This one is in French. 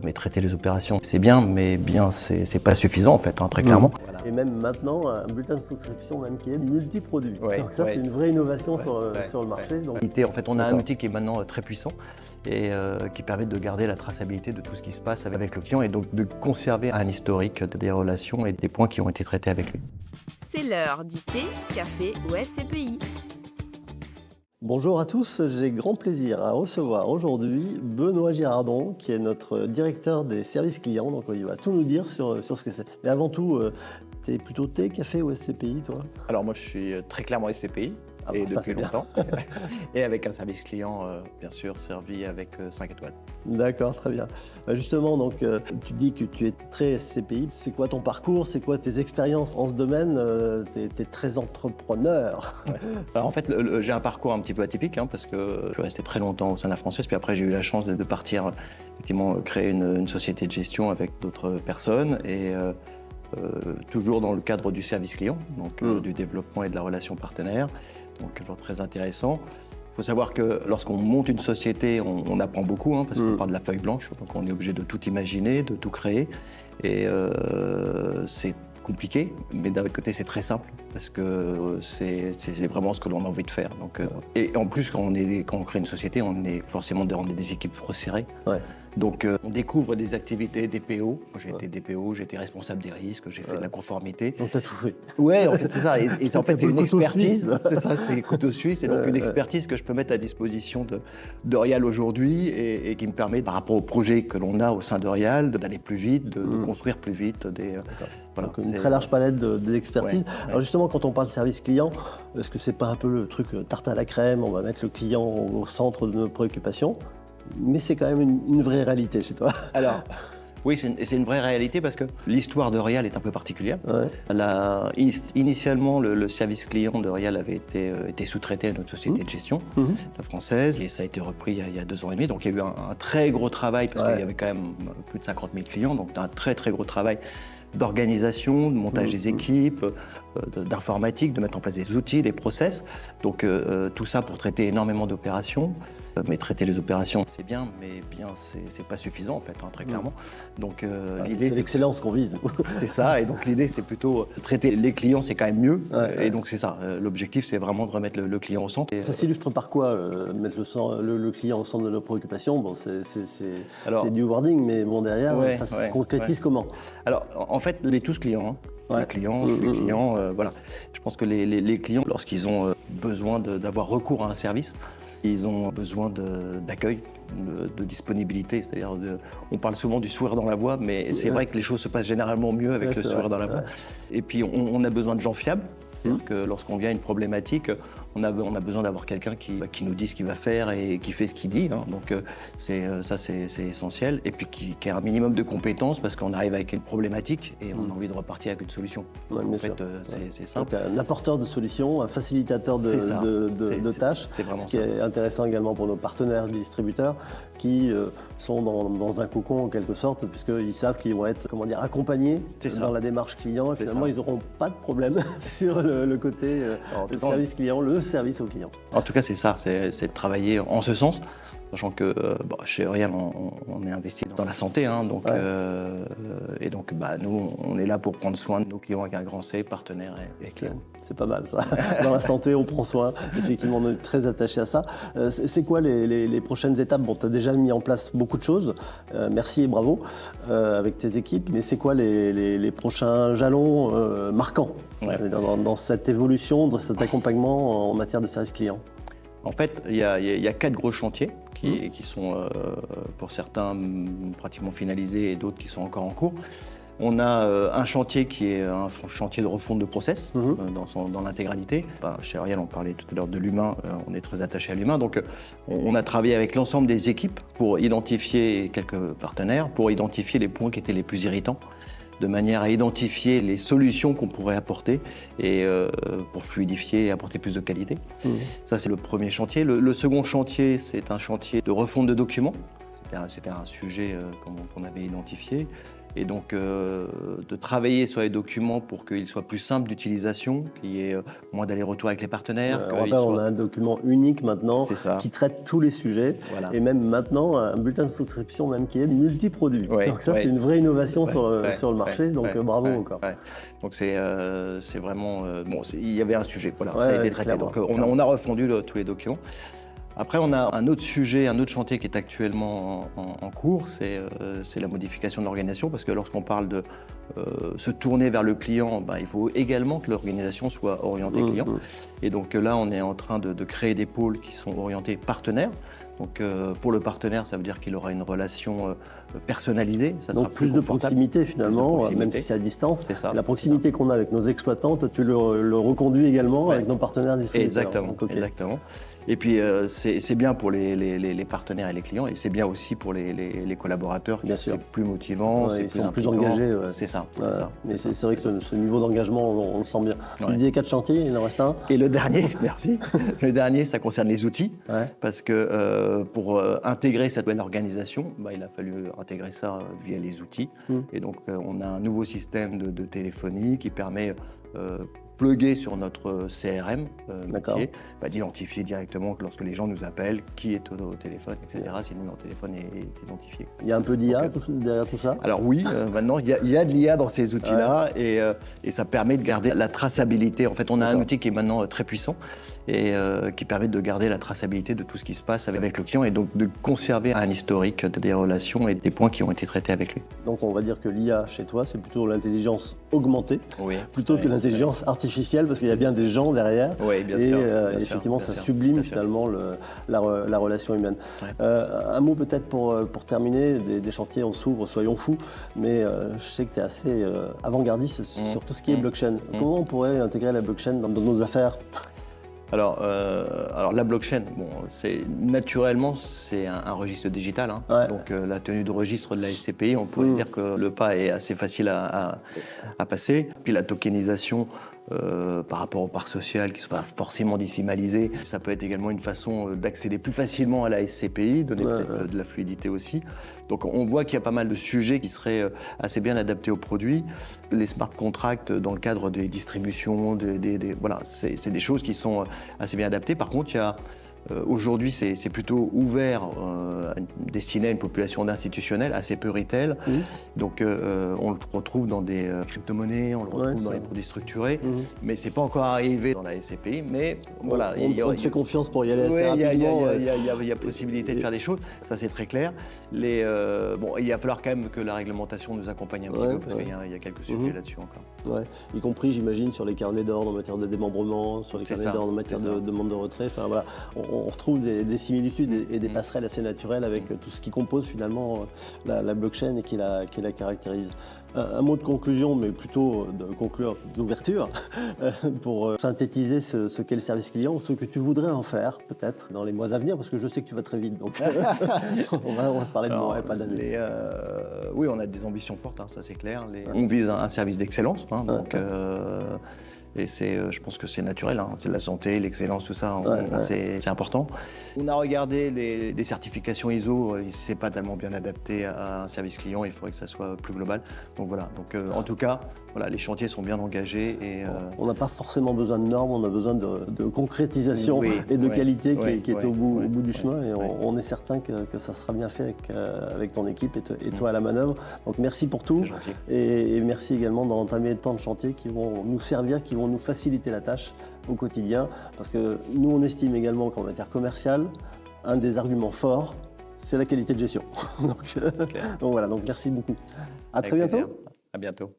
Mais traiter les opérations, c'est bien, mais bien, c'est pas suffisant en fait, très clairement. Voilà. Et même maintenant, un bulletin de souscription même qui est multiproduit. Ouais, donc ça, ouais. c'est une vraie innovation sur le marché. Donc... En fait, on a un outil qui est maintenant très puissant et qui permet de garder la traçabilité de tout ce qui se passe avec le client et donc de conserver un historique des relations et des points qui ont été traités avec lui. C'est l'heure du thé, café ou SCPI. Bonjour à tous, j'ai grand plaisir à recevoir aujourd'hui Benoît Girardon, qui est notre directeur des services clients. Donc il va tout nous dire sur ce que c'est. Mais avant tout, tu es plutôt thé, café ou SCPI, toi? Alors moi je suis très clairement SCPI et ça, depuis longtemps. Et avec un service client bien sûr servi avec 5 étoiles. D'accord, très bien. Justement, donc, tu dis que tu es très SCPI. C'est quoi ton parcours? C'est quoi tes expériences en ce domaine? Tu es très entrepreneur. Ouais. Alors en fait, j'ai un parcours un petit peu atypique parce que je suis resté très longtemps au sein de la Française. Puis après, j'ai eu la chance de partir effectivement créer une société de gestion avec d'autres personnes et toujours dans le cadre du service client, donc du développement et de la relation partenaire. Donc toujours très intéressant. Il faut savoir que lorsqu'on monte une société, on apprend beaucoup parce qu'on part de la feuille blanche, donc on est obligé de tout imaginer, de tout créer. Et c'est compliqué, mais d'un autre côté c'est très simple parce que c'est vraiment ce que l'on a envie de faire. Donc, et en plus quand on crée une société, on est forcément dans des équipes resserrées. Ouais. Donc on découvre des activités DPO. Moi j'ai été DPO, j'ai été responsable des risques, j'ai fait de la conformité. Donc tu as tout fait. Ouais, en fait c'est ça. Et en fait c'est une expertise. C'est ça, c'est couteau suisse. Et donc une expertise que je peux mettre à disposition de Rial aujourd'hui et qui me permet par rapport au projet que l'on a au sein de Rial d'aller plus vite, de construire plus vite. Voilà, donc une très large palette d'expertise. Ouais. Alors justement quand on parle service client, est-ce que c'est pas un peu le truc tarte à la crème, on va mettre le client au centre de nos préoccupations? Mais c'est quand même une vraie réalité chez toi. Alors, oui, c'est une vraie réalité parce que l'histoire de Rial est un peu particulière. Ouais. Initialement, le service client de Rial avait été sous-traité à notre société de gestion, la Française, et ça a été repris il y a 2 ans et demi. Donc il y a eu un très gros travail parce qu'il y avait quand même plus de 50 000 clients, donc un très très gros travail d'organisation, de montage des équipes, d'informatique, de mettre en place des outils, des process. Donc tout ça pour traiter énormément d'opérations. Mais traiter les opérations, c'est bien, mais bien, c'est pas suffisant en fait, très clairement. Donc l'idée, c'est l'excellence qu'on vise. C'est ça, et donc l'idée, c'est plutôt traiter les clients, c'est quand même mieux. Et donc c'est ça. L'objectif, c'est vraiment de remettre le client au centre. Ça s'illustre par quoi mettre le client au centre de nos préoccupations? Bon, c'est du wording, mais bon derrière, ça se concrétise comment? Alors en fait, les tous clients. Les clients, je suis client, voilà. Je pense que les clients, lorsqu'ils ont besoin d'avoir recours à un service, ils ont besoin d'accueil, de disponibilité. C'est-à-dire, on parle souvent du sourire dans la voix, mais c'est vrai que les choses se passent généralement mieux avec le sourire dans la voix. Et puis, on a besoin de gens fiables. C'est-à-dire que lorsqu'on vient à une problématique, on a besoin d'avoir quelqu'un qui nous dit ce qu'il va faire et qui fait ce qu'il dit. Donc ça, c'est essentiel. Et puis qui a un minimum de compétences parce qu'on arrive avec une problématique et on a envie de repartir avec une solution. Ouais, en fait, c'est simple. Donc, un apporteur de solutions, un facilitateur de tâches. C'est vraiment ce qui est intéressant également pour nos partenaires distributeurs qui sont dans un cocon en quelque sorte, puisqu'ils savent qu'ils vont être accompagnés dans la démarche client. Et finalement, ils n'auront pas de problème sur le côté service client, le service au client. En tout cas, c'est ça, c'est de travailler en ce sens, sachant que chez Rial, on est investi dans la santé, et donc nous, on est là pour prendre soin de nos clients avec un grand C, partenaires et clients. C'est pas mal ça. Dans la santé, on prend soin. Effectivement, on est très attaché à ça. C'est quoi les prochaines étapes? Bon, tu as déjà mis en place beaucoup de choses. Merci et bravo avec tes équipes. Mais c'est quoi les prochains jalons marquants dans cette évolution, dans cet accompagnement en matière de service client? En fait, il y a 4 gros chantiers qui sont, pour certains, pratiquement finalisés et d'autres qui sont encore en cours. On a un chantier qui est un chantier de refonte de process dans l'intégralité. Chez Rial, on parlait tout à l'heure de l'humain, on est très attaché à l'humain. Donc on a travaillé avec l'ensemble des équipes pour identifier quelques partenaires, pour identifier les points qui étaient les plus irritants, de manière à identifier les solutions qu'on pourrait apporter et pour fluidifier et apporter plus de qualité. Ça, c'est le premier chantier. Le second chantier, c'est un chantier de refonte de documents. C'était un sujet qu'on avait identifié. Et donc, de travailler sur les documents pour qu'ils soient plus simples d'utilisation, qu'il y ait moins d'allers-retours avec les partenaires. On a un document unique maintenant qui traite tous les sujets. Voilà. Et même maintenant, un bulletin de souscription même qui est multiproduit. Donc ça, c'est une vraie innovation sur le marché. Donc bravo encore. Donc c'est vraiment... il y avait un sujet, voilà, ça a été traité. Donc on a refondu tous les documents. Après, on a un autre sujet, un autre chantier qui est actuellement en cours, c'est la modification de l'organisation, parce que lorsqu'on parle de se tourner vers le client, il faut également que l'organisation soit orientée client. Et donc là, on est en train de créer des pôles qui sont orientés partenaires. Donc pour le partenaire, ça veut dire qu'il aura une relation personnalisée. Ça donc sera plus de proximité finalement, même si c'est à distance. C'est ça. La proximité qu'on a avec nos exploitants, tu le reconduis également avec nos partenaires distributeurs. Exactement, donc, exactement. Et puis c'est bien pour les partenaires et les clients, et c'est bien aussi pour les collaborateurs, c'est plus motivant, ils sont plus engagés. C'est ça. Mais c'est vrai que ce niveau d'engagement, on le sent bien. Tu disais 4 chantiers, il en reste un. Et le dernier, merci. Le dernier, ça concerne les outils, parce que pour intégrer cette nouvelle organisation, il a fallu intégrer ça via les outils. Et donc on a un nouveau système de téléphonie qui permet plugué sur notre CRM métier, d'identifier directement que lorsque les gens nous appellent, qui est au téléphone, etc., si le numéro de téléphone est identifié. Il y a un peu d'IA derrière tout ça? Alors oui, maintenant il y a de l'IA dans ces outils-là et ça permet de garder la traçabilité. En fait, on a un outil qui est maintenant très puissant et qui permet de garder la traçabilité de tout ce qui se passe avec le client et donc de conserver un historique des relations et des points qui ont été traités avec lui. Donc on va dire que l'IA chez toi, c'est plutôt l'intelligence augmentée, plutôt que l'intelligence artificielle, parce qu'il y a bien des gens derrière. Oui, bien sûr. Effectivement, ça sublime finalement la relation humaine. Un mot peut-être pour terminer, des chantiers, on s'ouvre, soyons fous, mais je sais que tu es assez avant-gardiste sur tout ce qui est blockchain. Comment on pourrait intégrer la blockchain dans nos affaires ? Alors la blockchain, naturellement, c'est un registre digital. Donc la tenue de registre de la SCPI, on pourrait dire que le pas est assez facile à passer. Puis la tokenisation par rapport au parc social qui ne soit pas forcément décimalisé, ça peut être également une façon d'accéder plus facilement à la SCPI, donner peut-être de la fluidité aussi. Donc on voit qu'il y a pas mal de sujets qui seraient assez bien adaptés aux produits. Les smart contracts dans le cadre des distributions, voilà, c'est des choses qui sont assez bien adaptées. Par contre, il y a aujourd'hui, c'est plutôt ouvert, destiné à une population d'institutionnels, assez peu retail. Donc, on le retrouve dans des crypto-monnaies, on le retrouve dans les produits structurés, mais c'est pas encore arrivé dans la SCPI. Mais voilà, on te fait confiance pour y aller assez rapidement. Il y a possibilité de faire des choses, ça c'est très clair. Il va falloir quand même que la réglementation nous accompagne un petit peu, parce qu'il y a quelques sujets là-dessus encore. Y compris, j'imagine, sur les carnets d'ordre en matière de démembrement, sur les carnets d'ordre en matière de demande de retrait. Enfin, voilà. On retrouve des similitudes et des passerelles assez naturelles avec tout ce qui compose finalement la blockchain et qui la caractérise. Un mot de conclusion, mais plutôt d'ouverture, pour synthétiser ce qu'est le service client, ou ce que tu voudrais en faire peut-être dans les mois à venir, parce que je sais que tu vas très vite, donc on va se parler de mois et pas d'années. Oui, on a des ambitions fortes, ça c'est clair. On vise un service d'excellence, donc... Et je pense que c'est naturel, c'est la santé, l'excellence, tout ça, c'est important. On a regardé des certifications ISO, c'est pas tellement bien adapté à un service client, il faudrait que ça soit plus global. Donc voilà, en tout cas, les chantiers sont bien engagés. On n'a pas forcément besoin de normes, on a besoin de concrétisation et de qualité qui est au bout du chemin. Et on est certain que ça sera bien fait avec ton équipe et toi à la manœuvre. Donc merci pour tout et merci également d'entamer tant de chantiers qui vont nous servir, qui vont nous faciliter la tâche au quotidien, parce que nous on estime également qu'en matière commerciale, un des arguments forts, c'est la qualité de gestion. Donc voilà, donc merci beaucoup. À très bientôt. À bientôt.